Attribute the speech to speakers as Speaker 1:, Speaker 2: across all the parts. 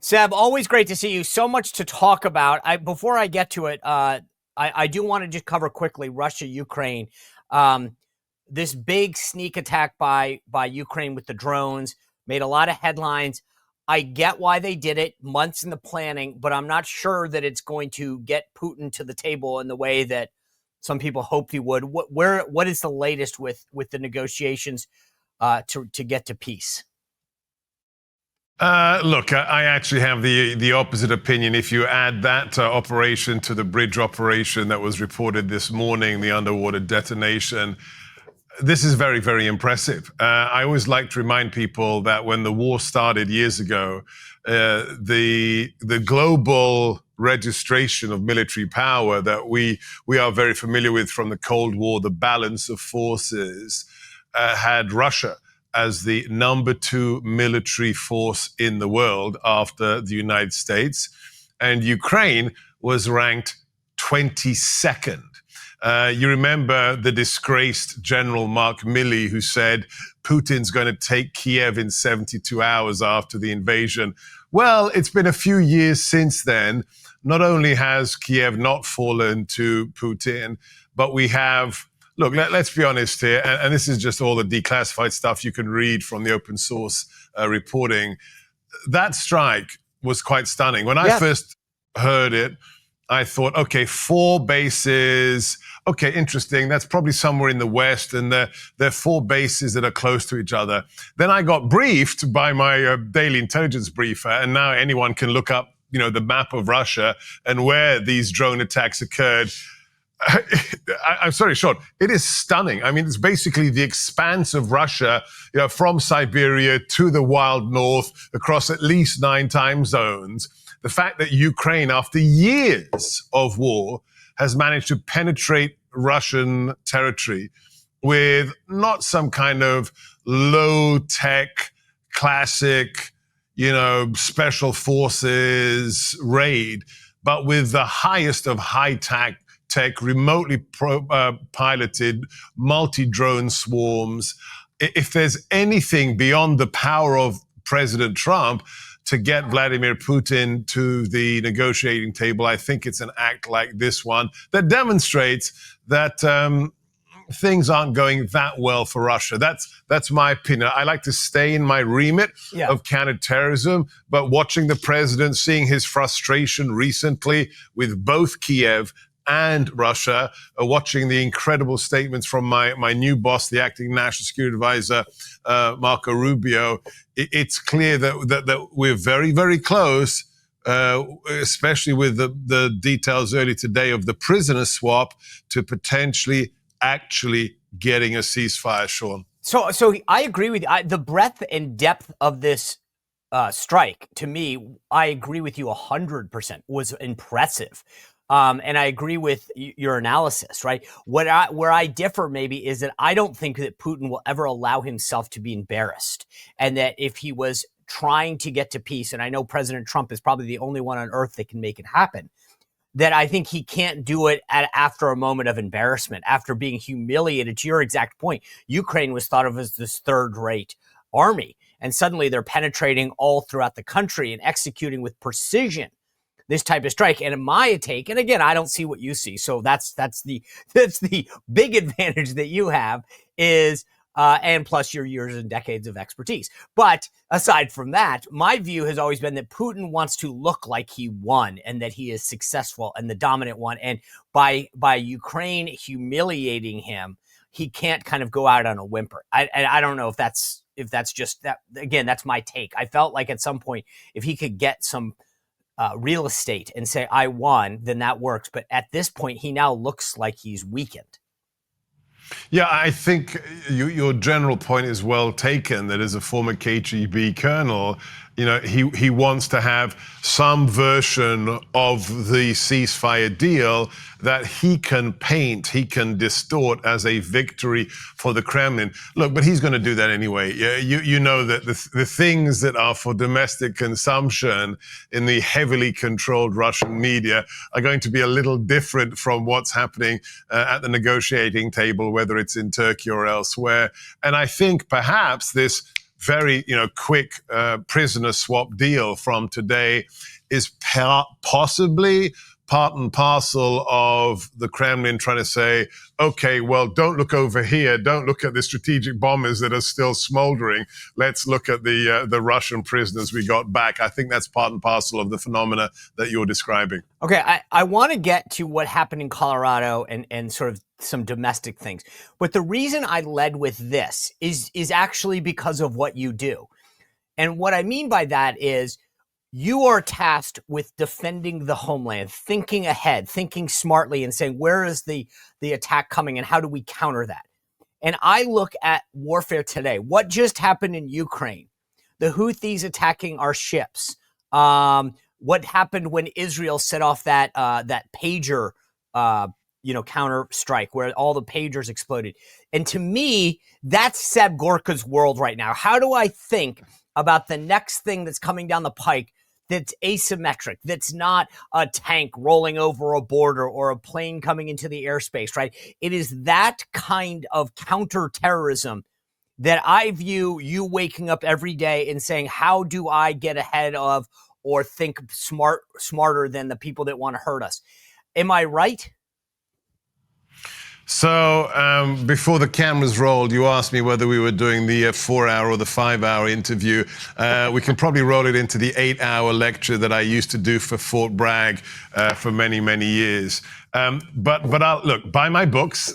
Speaker 1: Seb, always great to see you. So much to talk about. Before I get to it, I do want to just cover quickly Russia, Ukraine. This big sneak attack by Ukraine with the drones made a lot of headlines. I get why they did it, months in the planning, but I'm not sure that it's going to get Putin to the table in the way that some people hoped he would. What is the latest with the negotiations to get to peace?
Speaker 2: Look, I actually have the opposite opinion. If you add that operation to the bridge operation that was reported this morning, the underwater detonation, this is very, very impressive. I always like to remind people that when the war started years ago, the global registration of military power that we are very familiar with from the Cold War, the balance of forces, had Russia as the number 2 military force in the world after the United States, and Ukraine was ranked 22nd. You remember the disgraced General Mark Milley, who said Putin's going to take Kiev in 72 hours after the invasion. Well, it's been a few years since then. Not only has Kiev not fallen to Putin, but we have, look, let's be honest here, and this is just all the declassified stuff you can read from the open source reporting. That strike was quite stunning. When I first heard it, I thought, okay, 4 bases. Okay, interesting. That's probably somewhere in the West, and there are 4 bases that are close to each other. Then I got briefed by my daily intelligence briefer, and now anyone can look up, the map of Russia and where these drone attacks occurred. I'm sorry, Sean. It is stunning. I mean, it's basically the expanse of Russia, from Siberia to the wild north, across at least 9 time zones. The fact that Ukraine, after years of war, has managed to penetrate Russian territory with not some kind of low-tech, classic, special forces raid, but with the highest of high-tech, remotely piloted multi-drone swarms. If there's anything beyond the power of President Trump to get Vladimir Putin to the negotiating table, I think it's an act like this one that demonstrates that things aren't going that well for Russia. That's my opinion. I like to stay in my remit of counterterrorism, but watching the president, seeing his frustration recently with both Kiev and Russia, watching the incredible statements from my new boss, the acting national security advisor, Marco Rubio, it's clear that we're very, very close, especially with the details early today of the prisoner swap, to potentially actually getting a ceasefire, Sean.
Speaker 1: So I agree with you. The breadth and depth of this strike, to me, I agree with you 100%, was impressive. And I agree with your analysis, right? Where I differ maybe is that I don't think that Putin will ever allow himself to be embarrassed. And that if he was trying to get to peace, and I know President Trump is probably the only one on earth that can make it happen, that I think he can't do it after a moment of embarrassment, after being humiliated. To your exact point, Ukraine was thought of as this third-rate army, and suddenly they're penetrating all throughout the country and executing with precision this type of strike. And in my take, and again, I don't see what you see, so that's the big advantage that you have is, and plus your years and decades of expertise. But aside from that, my view has always been that Putin wants to look like he won and that he is successful and the dominant one. And by Ukraine humiliating him, he can't kind of go out on a whimper. I don't know if that's just that. Again, that's my take. I felt like at some point, if he could get some real estate and say, I won, then that works. But at this point, he now looks like he's weakened.
Speaker 2: Yeah, I think your general point is well taken, that as a former KGB colonel, he wants to have some version of the ceasefire deal that he can paint, he can distort as a victory for the Kremlin. Look, but he's going to do that anyway. You know that the things that are for domestic consumption in the heavily controlled Russian media are going to be a little different from what's happening at the negotiating table, whether it's in Turkey or elsewhere. And I think perhaps this very, quick prisoner swap deal from today is possibly part and parcel of the Kremlin trying to say, okay, well, don't look over here. Don't look at the strategic bombers that are still smoldering. Let's look at the Russian prisoners we got back. I think that's part and parcel of the phenomena that you're describing.
Speaker 1: Okay, I want to get to what happened in Colorado and sort of some domestic things. But the reason I led with this is actually because of what you do. And what I mean by that is you are tasked with defending the homeland, thinking ahead, thinking smartly, and saying, where is the attack coming and how do we counter that? And I look at warfare today. What just happened in Ukraine? The Houthis attacking our ships. What happened when Israel set off that pager, counter strike where all the pagers exploded? And to me, that's Seb Gorka's world right now. How do I think about the next thing that's coming down the pike that's asymmetric, that's not a tank rolling over a border or a plane coming into the airspace, right? It is that kind of counterterrorism that I view you waking up every day and saying, how do I get ahead of or think smarter than the people that want to hurt us? Am I right?
Speaker 2: So before the cameras rolled, you asked me whether we were doing the 4-hour or the 5-hour interview. We can probably roll it into the 8-hour lecture that I used to do for Fort Bragg for many, many years. But I'll, look, buy my books,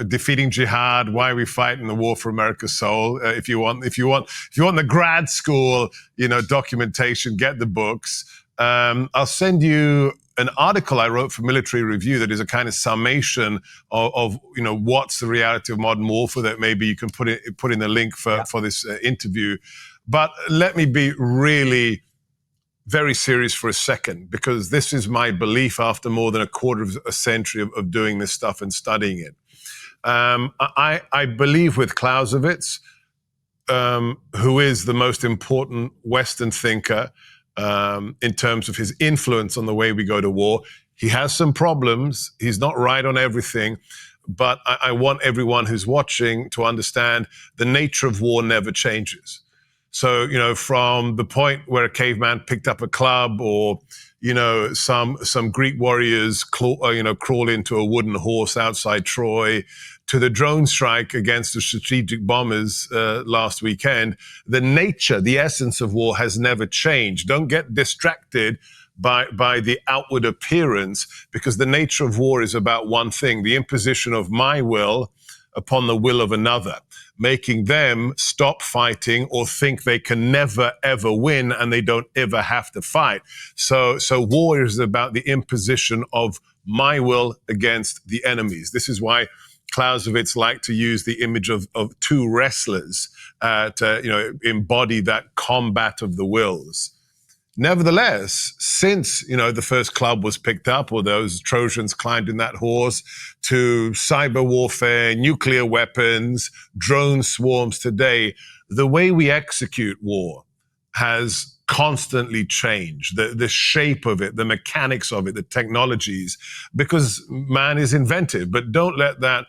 Speaker 2: Defeating Jihad, Why We Fight in the War for America's Soul. If you want the grad school, documentation, get the books. I'll send you an article I wrote for Military Review that is a kind of summation of what's the reality of modern warfare that maybe you can put in the link for this interview. But let me be really very serious for a second, because this is my belief after more than a quarter of a century of doing this stuff and studying it. I believe with Clauswitz, who is the most important Western thinker in terms of his influence on the way we go to war. He has some problems. He's not right on everything. But I want everyone who's watching to understand the nature of war never changes. So, from the point where a caveman picked up a club, or, some Greek warriors crawl into a wooden horse outside Troy, to the drone strike against the strategic bombers last weekend, the nature, the essence of war has never changed. Don't get distracted by the outward appearance, because the nature of war is about one thing: the imposition of my will upon the will of another, making them stop fighting or think they can never, ever win and they don't ever have to fight. So war is about the imposition of my will against the enemies. This is why Clausewitz liked to use the image of two wrestlers to embody that combat of the wills. Nevertheless, since, the first club was picked up, or those Trojans climbed in that horse, to cyber warfare, nuclear weapons, drone swarms today, the way we execute war has constantly changed. The shape of it, the mechanics of it, the technologies, because man is inventive. But don't let that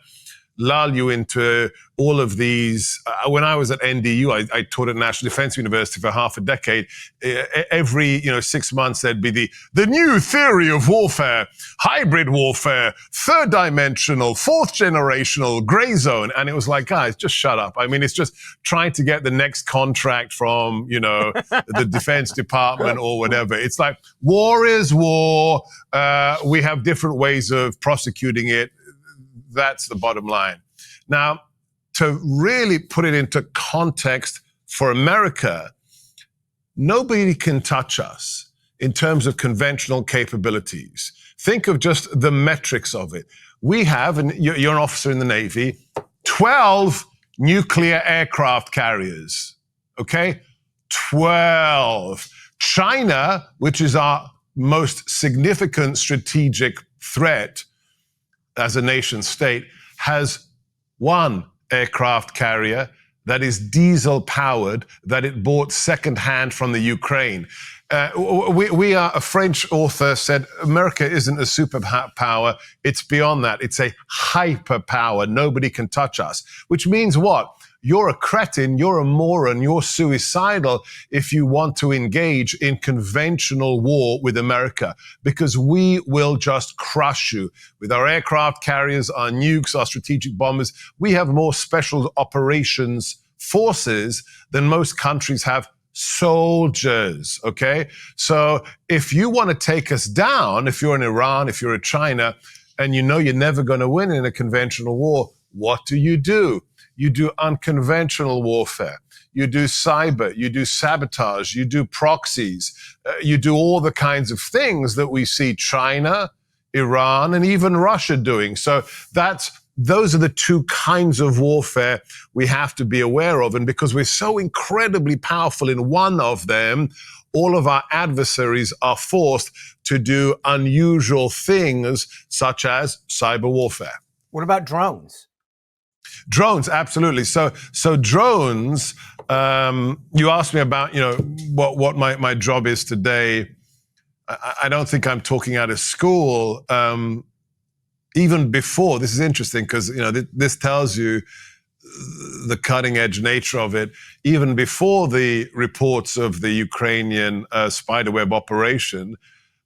Speaker 2: lull you into all of these. When I was at NDU, I taught at National Defense University for half a decade. Every 6 months there'd be the new theory of warfare, hybrid warfare, third dimensional, fourth generational, gray zone. And it was like, guys, just shut up. I mean, it's just trying to get the next contract from, the Defense Department or whatever. It's like, war is war. We have different ways of prosecuting it. That's the bottom line. Now, to really put it into context for America, nobody can touch us in terms of conventional capabilities. Think of just the metrics of it. We have, and you're an officer in the Navy, 12 nuclear aircraft carriers, okay? 12. China, which is our most significant strategic threat as a nation state, has 1 aircraft carrier that is diesel powered, that it bought secondhand from the Ukraine. A French author said, America isn't a superpower, it's beyond that. It's a hyperpower. Nobody can touch us. Which means what? you're a cretin, you're a moron, you're suicidal if you want to engage in conventional war with America, because we will just crush you. With our aircraft carriers, our nukes, our strategic bombers, we have more special operations forces than most countries have soldiers, okay? So if you want to take us down, if you're in Iran, if you're in China, and you know you're never going to win in a conventional war, what do? You do unconventional warfare. You do cyber, you do sabotage, you do proxies, you do all the kinds of things that we see China, Iran, and even Russia doing. So those are the two kinds of warfare we have to be aware of. And because we're so incredibly powerful in one of them, all of our adversaries are forced to do unusual things such as cyber warfare.
Speaker 1: What about drones?
Speaker 2: Drones, absolutely. So drones, you asked me about, what my job is today. I don't think I'm talking out of school. Even before, this is interesting because, this tells you the cutting edge nature of it. Even before the reports of the Ukrainian spiderweb operation,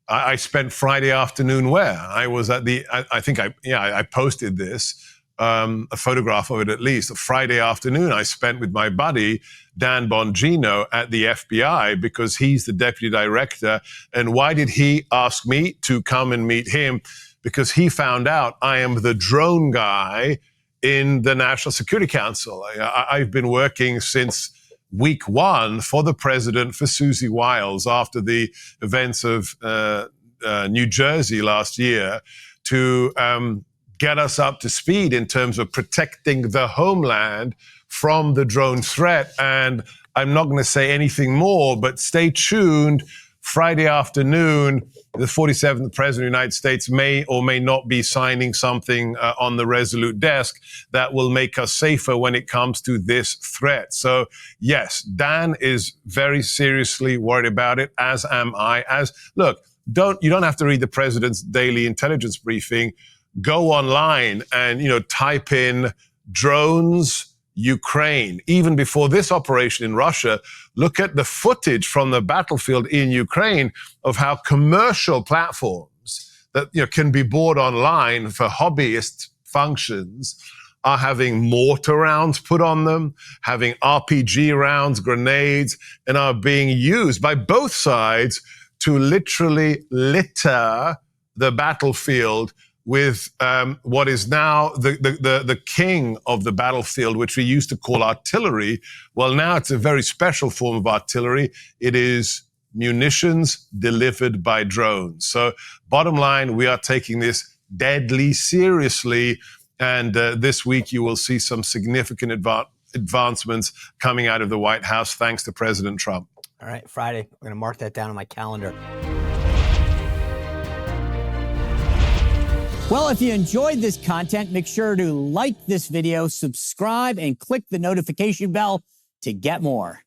Speaker 2: I spent Friday afternoon where? I was at I posted this, a photograph of it at least. A Friday afternoon I spent with my buddy, Dan Bongino, at the FBI because he's the deputy director. And why did he ask me to come and meet him? Because he found out I am the drone guy in the National Security Council. I've been working since week one for the president, for Susie Wiles, after the events of New Jersey last year, to get us up to speed in terms of protecting the homeland from the drone threat. And I'm not going to say anything more, but stay tuned. Friday afternoon, the 47th President of the United States may or may not be signing something on the Resolute desk that will make us safer when it comes to this threat. So yes, Dan is very seriously worried about it, as am I. You don't have to read the President's daily intelligence briefing. Go online and, type in drones, Ukraine. Even before this operation in Russia, look at the footage from the battlefield in Ukraine of how commercial platforms that can be bought online for hobbyist functions are having mortar rounds put on them, having RPG rounds, grenades, and are being used by both sides to literally litter the battlefield with what is now the king of the battlefield, which we used to call artillery. Well, now it's a very special form of artillery. It is munitions delivered by drones. So bottom line, we are taking this deadly seriously. And this week you will see some significant advancements coming out of the White House, thanks to President Trump.
Speaker 1: All right, Friday. I'm going to mark that down on my calendar. Well, if you enjoyed this content, make sure to like this video, subscribe, and click the notification bell to get more.